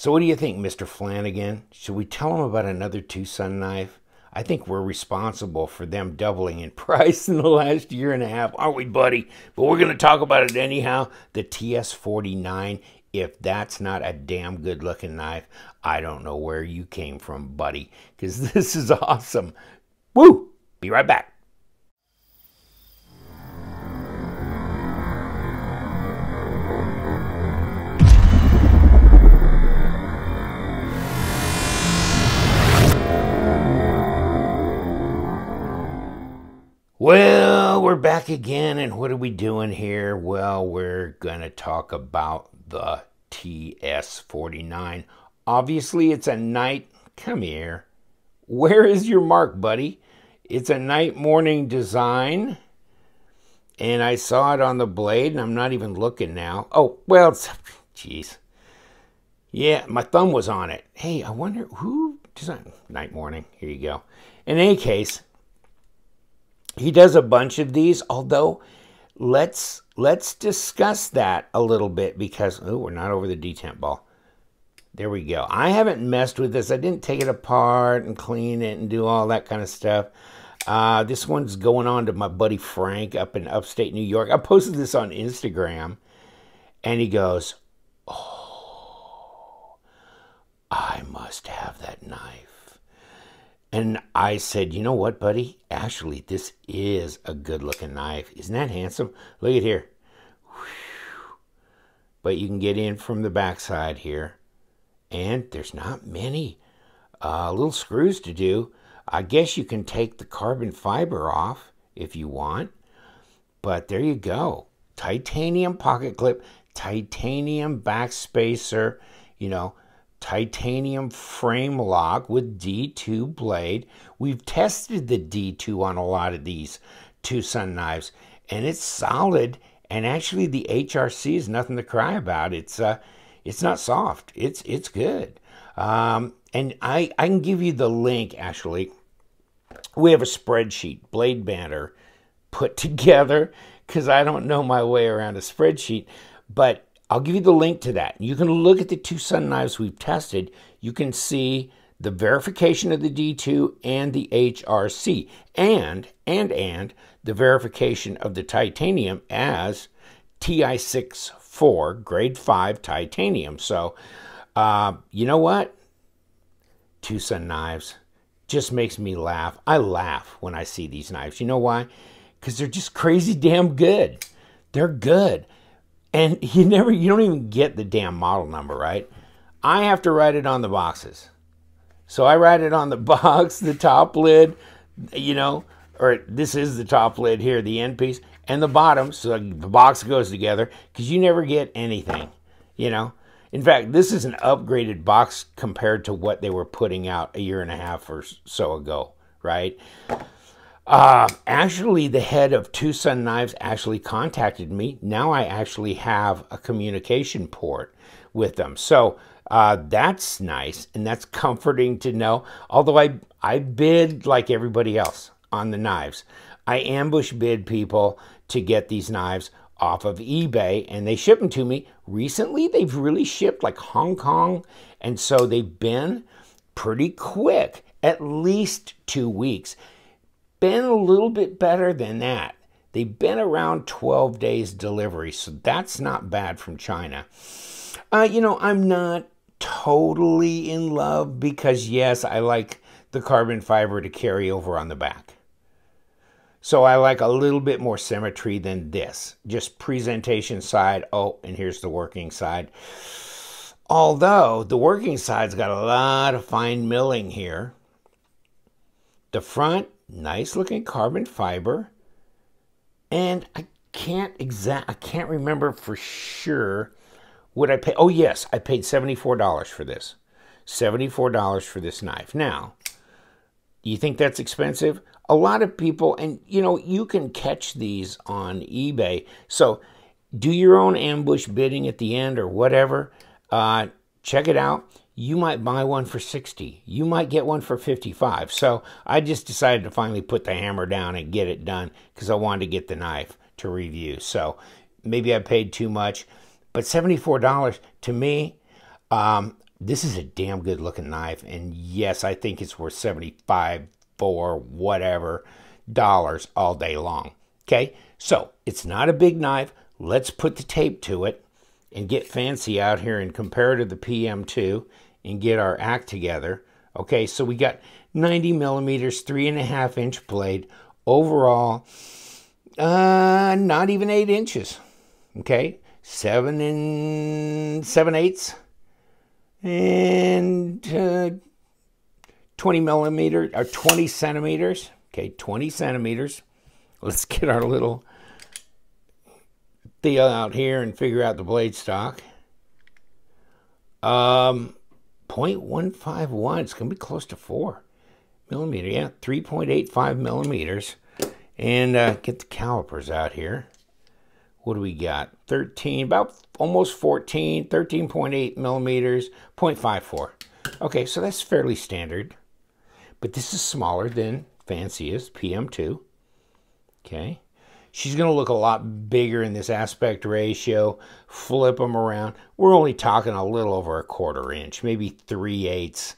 So what do you think, Mr. Flanagan? Should we tell them about another TwoSun knife? I think we're responsible for them doubling in price in the last year and a half, aren't we, buddy? But we're going to talk about it anyhow. The TS49, if that's not a damn good looking knife, I don't know where you came from, buddy, because this is awesome. Woo! Be right back. Well, we're back again, and what are we doing here? Well, we're going to talk about the TS49. Obviously, it's a night... Come here. Where is your mark, buddy? It's a night-morning design, and I saw it on the blade, and I'm not even looking now. Oh, well, it's... Jeez. Yeah, my thumb was on it. Hey, I wonder who designed... Night-morning. Here you go. In any case... He does a bunch of these, although let's discuss that a little bit because, oh, we're not over the detent ball. There we go. I haven't messed with this. I didn't take it apart and clean it and do all that kind of stuff. This one's going on to my buddy Frank up in upstate New York. I posted this on Instagram, and he goes, oh, I must have that knife. And I said, you know what, buddy? Actually, this is a good-looking knife. Isn't that handsome? Look at here. Whew. But you can get in from the backside here. And there's not many little screws to do. I guess you can take the carbon fiber off if you want. But there you go. Titanium pocket clip, titanium back spacer, you know, titanium frame lock with D2 blade. We've tested the D2 on a lot of these TwoSun knives, and it's solid. And actually, the HRC is nothing to cry about. It's not soft. It's good. And I can give you the link. Actually, we have a spreadsheet, blade banner, put together because I don't know my way around a spreadsheet, but I'll give you the link to that. You can look at the TwoSun knives we've tested. You can see the verification of the D2 and the HRC and the verification of the titanium as TI64 grade 5 titanium. So, you know what? TwoSun knives just makes me laugh. I laugh when I see these knives. You know why? Because they're just crazy damn good. They're good. And you don't even get the damn model number, right? I have to write it on the boxes. So I write it on the box, the top lid, you know, or this is the top lid here, the end piece, and the bottom, so the box goes together, because you never get anything, you know. In fact, this is an upgraded box compared to what they were putting out a year and a half or so ago, right? Actually, the head of TwoSun Knives actually contacted me. Now I actually have a communication port with them. So that's nice, and that's comforting to know. Although I bid like everybody else on the knives. I ambush bid people to get these knives off of eBay, and they ship them to me. Recently, they've really shipped like Hong Kong, and so they've been pretty quick, at least 2 weeks. Been a little bit better than that. They've been around 12 days delivery, so that's not bad from China. You know, I'm not totally in love because, yes, I like the carbon fiber to carry over on the back. So I like a little bit more symmetry than this. Just presentation side. Oh, and here's the working side. Although the working side's got a lot of fine milling here. The front, nice looking carbon fiber, and I can't remember for sure what I paid. Oh yes, I paid $74 for this. $74 for this knife. Now, do you think that's expensive? A lot of people, and you know, you can catch these on eBay. So do your own ambush bidding at the end or whatever. Check it out. You might buy one for $60. You might get one for $55. So I just decided to finally put the hammer down and get it done because I wanted to get the knife to review. So maybe I paid too much, but $74 to me, This is a damn good looking knife, and yes, I think it's worth 75 for whatever dollars all day long. Okay, so it's not a big knife. Let's put the tape to it and get fancy out here and compare it to the PM2 and get our act together. Okay, so we got 90 millimeters, 3.5-inch blade. Overall, not even 8 inches. Okay, 7 7/8 and 20 millimeters or 20 centimeters. Okay, 20 centimeters. Let's get our little deal out here and figure out the blade stock. 0.151. It's going to be close to 4 millimeter. Yeah, 3.85 millimeters. And get the calipers out here. What do we got? 13, about almost 14, 13.8 millimeters, 0.54. Okay, so that's fairly standard. But this is smaller than Fanciest PM2. Okay. She's going to look a lot bigger in this aspect ratio. Flip them around. We're only talking a little over a 1/4 inch, maybe 3/8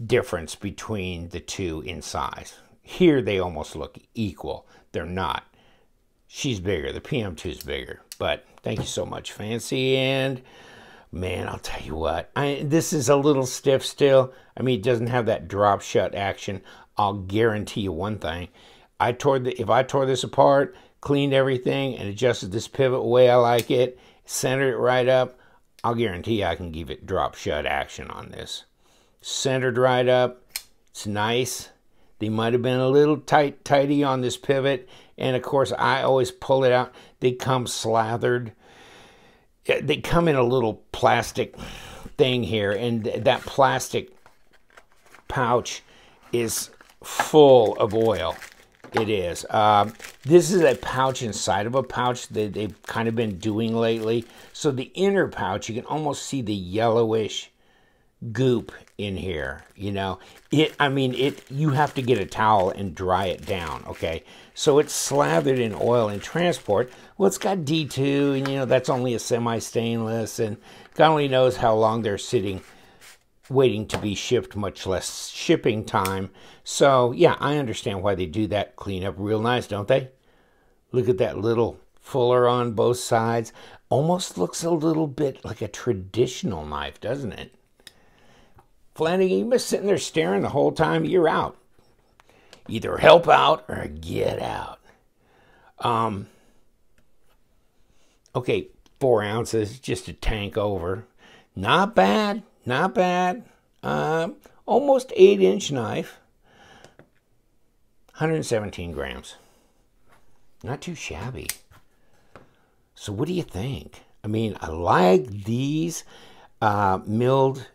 difference between the two in size. Here they almost look equal. They're not. She's bigger. The PM2 is bigger. But thank you so much, Fancy. And man, I'll tell you what. This is a little stiff still. I mean, it doesn't have that drop shut action. I'll guarantee you one thing. If I tore this apart, cleaned everything, and adjusted this pivot the way I like it, centered it right up, I'll guarantee I can give it drop shut action on this. Centered right up. It's nice. They might have been a little tighty on this pivot, and of course I always pull it out. They come slathered. They come in a little plastic thing here, and that plastic pouch is full of oil. It is. This is a pouch inside of a pouch that they've kind of been doing lately. So the inner pouch, you can almost see the yellowish goop in here. You know, you have to get a towel and dry it down. Okay, so it's slathered in oil in transport. Well, it's got D2, and you know that's only a semi-stainless, and God only knows how long they're sitting waiting to be shipped, much less shipping time. So yeah, I understand why they do that. Clean up real nice, don't they? Look at that little fuller on both sides. Almost looks a little bit like a traditional knife, doesn't it? Flanagan, you've been sitting there staring the whole time. You're out. Either help out or get out. Okay, 4 ounces, just a tank over. Not bad. Not bad. Almost 8-inch knife. 117 grams. Not too shabby. So what do you think? I mean, I like these milled,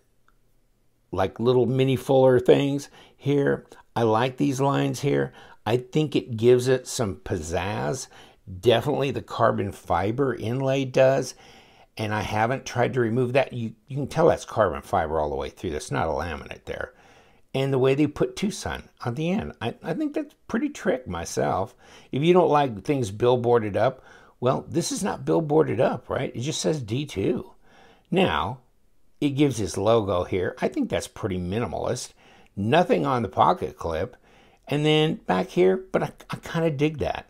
like little mini fuller things here. I like these lines here. I think it gives it some pizzazz. Definitely the carbon fiber inlay does. And I haven't tried to remove that. You can tell that's carbon fiber all the way through. That's not a laminate there. And the way they put TwoSun on the end. I think that's pretty trick myself. If you don't like things billboarded up, well, this is not billboarded up, right? It just says D2. Now, it gives his logo here. I think that's pretty minimalist. Nothing on the pocket clip. And then back here, but I kind of dig that.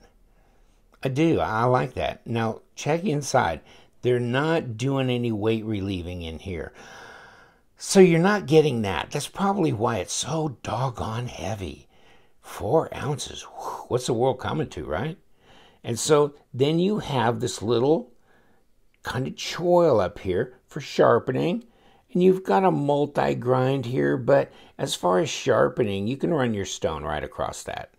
I do. I like that. Now, check inside. They're not doing any weight relieving in here. So you're not getting that. That's probably why it's so doggone heavy. 4 ounces. What's the world coming to, right? And so then you have this little kind of choil up here for sharpening. And you've got a multi-grind here. But as far as sharpening, you can run your stone right across that.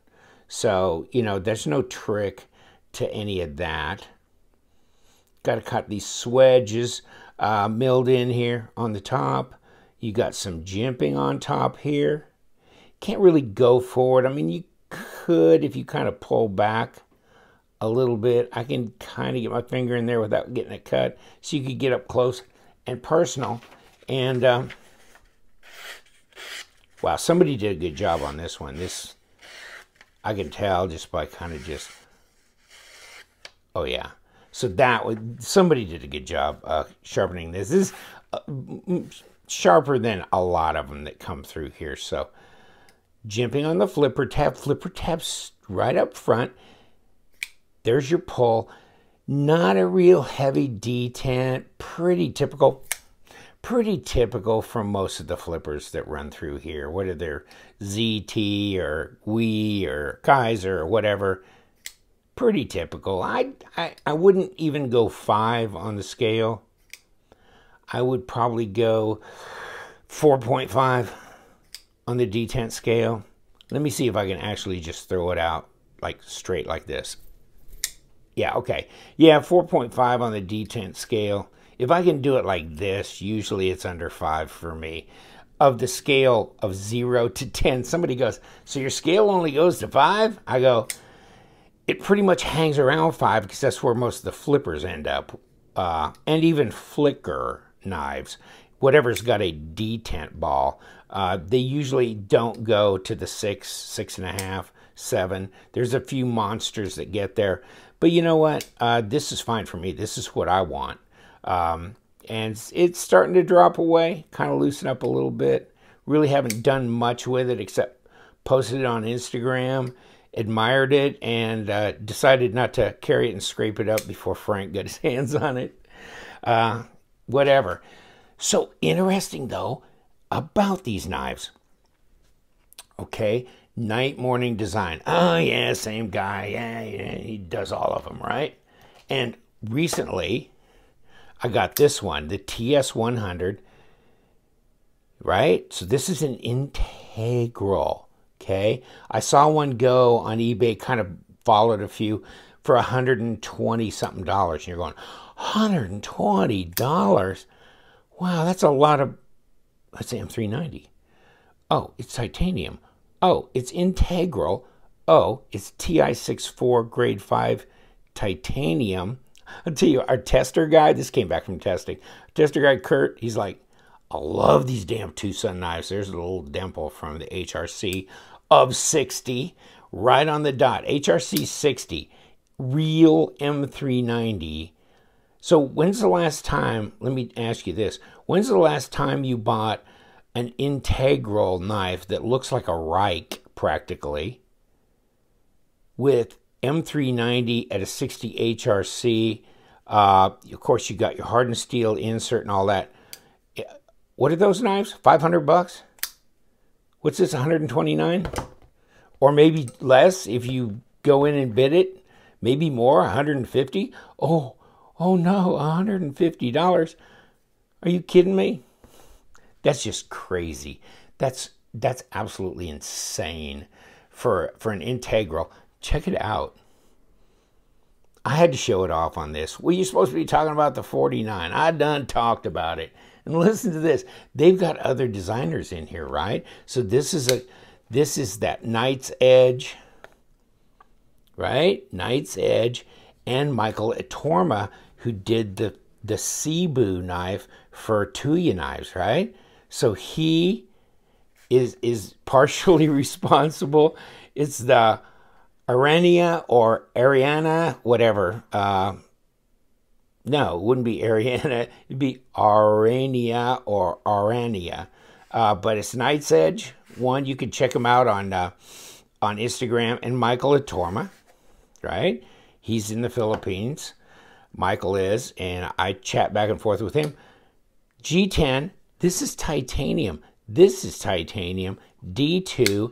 So, you know, there's no trick to any of that. Got to cut these swedges milled in here on the top. You got some jimping on top here. Can't really go forward. I mean, you could if you kind of pull back a little bit. I can kind of get my finger in there without getting it cut, so you could get up close and personal. And wow, somebody did a good job on this one. This I can tell just by kind of just, oh yeah. So that would, somebody did a good job sharpening this. This is sharper than a lot of them that come through here. So jimping on the flipper tab's right up front. There's your pull. Not a real heavy detent, pretty typical from most of the flippers that run through here. Whether they're ZT or Wii or Kaiser or whatever, pretty typical. I wouldn't even go 5 on the scale. I would probably go 4.5 on the detent scale. Let me see if I can actually just throw it out like straight like this. Yeah, okay. Yeah, 4.5 on the detent scale. If I can do it like this, usually it's under 5 for me. Of the scale of 0 to 10, somebody goes, so your scale only goes to 5? I go, it pretty much hangs around 5 because that's where most of the flippers end up. And even flicker knives, whatever's got a detent ball, they usually don't go to the 6, 6.5, 7. There's a few monsters that get there. But you know what? This is fine for me. This is what I want. And it's starting to drop away, kind of loosen up a little bit. Really haven't done much with it except posted it on Instagram, admired it, and decided not to carry it and scrape it up before Frank got his hands on it. Whatever. So interesting, though, about these knives. Okay, night, morning design. Oh, yeah, same guy. Yeah, he does all of them, right? And recently, I got this one, the TS100, right? So this is an integral, okay? I saw one go on eBay, kind of followed a few for $120-something. And you're going, $120? Wow, that's a lot of, let's say I'm390. Oh, it's titanium. Oh, it's integral. Oh, it's TI64 grade 5 titanium. I'll tell you, our tester guy, this came back from testing. Tester guy, Kurt, he's like, I love these damn TwoSun knives. There's a little dimple from the HRC of 60, right on the dot. HRC 60, real M390. So when's the last time, let me ask you this, when's the last time you bought an integral knife that looks like a Reich, practically, with M390 at a 60 HRC? Of course, you got your hardened steel insert and all that. What are those knives? 500 bucks? What's this, 129? Or maybe less if you go in and bid it. Maybe more, 150? Oh no, $150. Are you kidding me? That's just crazy. That's absolutely insane for an integral. Check it out. I had to show it off on this. Well, you're supposed to be talking about the 49. I done talked about it. And listen to this. They've got other designers in here, right? So this is that Knight's Edge, right? Knight's Edge, and Michael Etorma, who did the Cebu knife for Tuyaknife, right? So he is partially responsible. It's the Arania or Ariana, whatever. No, it wouldn't be Ariana. It'd be Arania or Arania. But it's Knight's Edge. One, you can check him out on Instagram. And Michael Etorma, right? He's in the Philippines. Michael is, and I chat back and forth with him. G10, this is titanium. This is titanium. D2,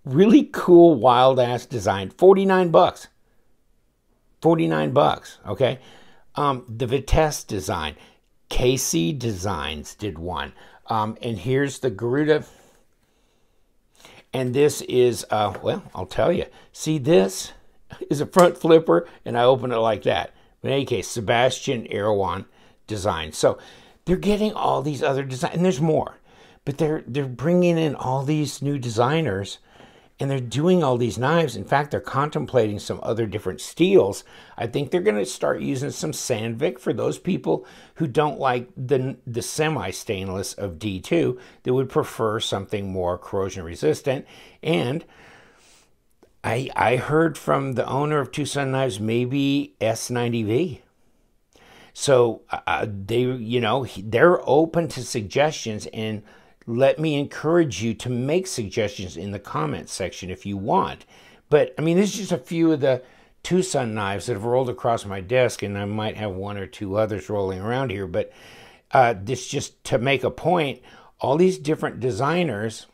really cool, wild-ass design. 49 bucks. 49 bucks, okay? The Vitesse design. KC Designs did one. And here's the Garuda. And this is, well, I'll tell you. See, this is a front flipper, and I open it like that. But in any case, Sebastian Erwan design. So they're getting all these other designs, and there's more. But they're bringing in all these new designers, and they're doing all these knives. In fact, they're contemplating some other different steels. I think they're going to start using some Sandvik for those people who don't like the semi-stainless of D2. They would prefer something more corrosion resistant. And I heard from the owner of TwoSun Knives, maybe S90V. So they're open to suggestions, and let me encourage you to make suggestions in the comments section if you want. But I mean, this is just a few of the TwoSun knives that have rolled across my desk, and I might have one or two others rolling around here. But this just to make a point, all these different designers,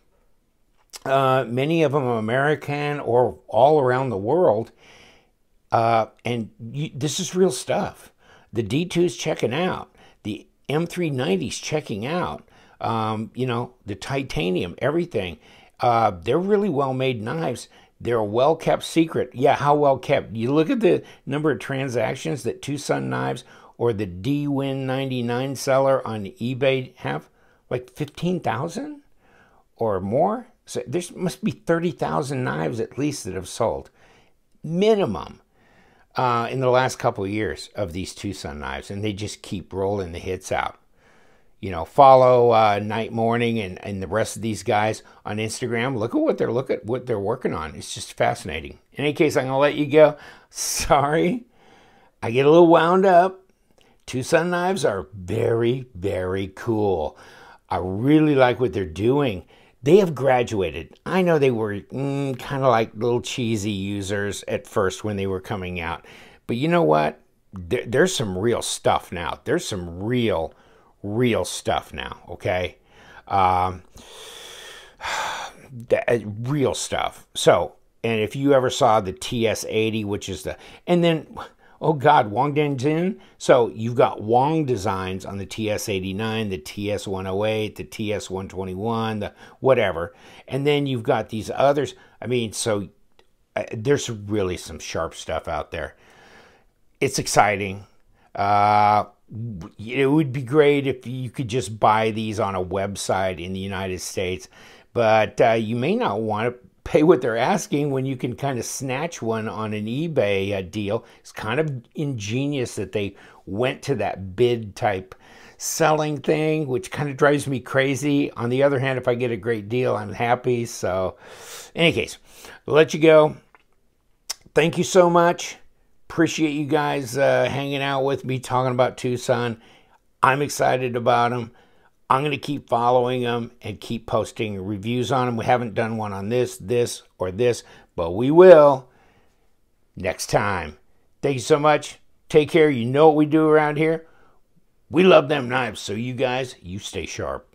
many of them American or all around the world, this is real stuff. The D2's checking out. The M390's checking out. The titanium, everything. They're really well-made knives. They're a well-kept secret. Yeah, how well-kept? You look at the number of transactions that TwoSun Knives or the DWin99 seller on eBay have, like 15,000 or more. So there must be 30,000 knives at least that have sold, minimum, in the last couple of years of these TwoSun knives, and they just keep rolling the hits out. Follow Night Morning and the rest of these guys on Instagram. Look at what they're working on. It's just fascinating. In any case, I'm gonna let you go. Sorry, I get a little wound up. TwoSun knives are very, very cool. I really like what they're doing. They have graduated. I know they were kind of like little cheesy users at first when they were coming out. But you know what? There's some real stuff now. There's some real stuff now, okay? Real stuff. So, and if you ever saw the TS80, which is and then, oh God, Wong Denzin. So you've got Wong designs on the TS89, the TS108, the TS121, the whatever. And then you've got these others. I mean, so there's really some sharp stuff out there. It's exciting. It would be great if you could just buy these on a website in the United States, but you may not want to pay what they're asking when you can kind of snatch one on an eBay deal. It's kind of ingenious that they went to that bid type selling thing, which kind of drives me crazy. On the other hand, if I get a great deal, I'm happy. So in any case, I'll let you go. Thank you so much. Appreciate you guys hanging out with me, talking about TwoSun. I'm excited about them. I'm going to keep following them and keep posting reviews on them. We haven't done one on this, or this, but we will next time. Thank you so much. Take care. You know what we do around here. We love them knives, so you guys, you stay sharp.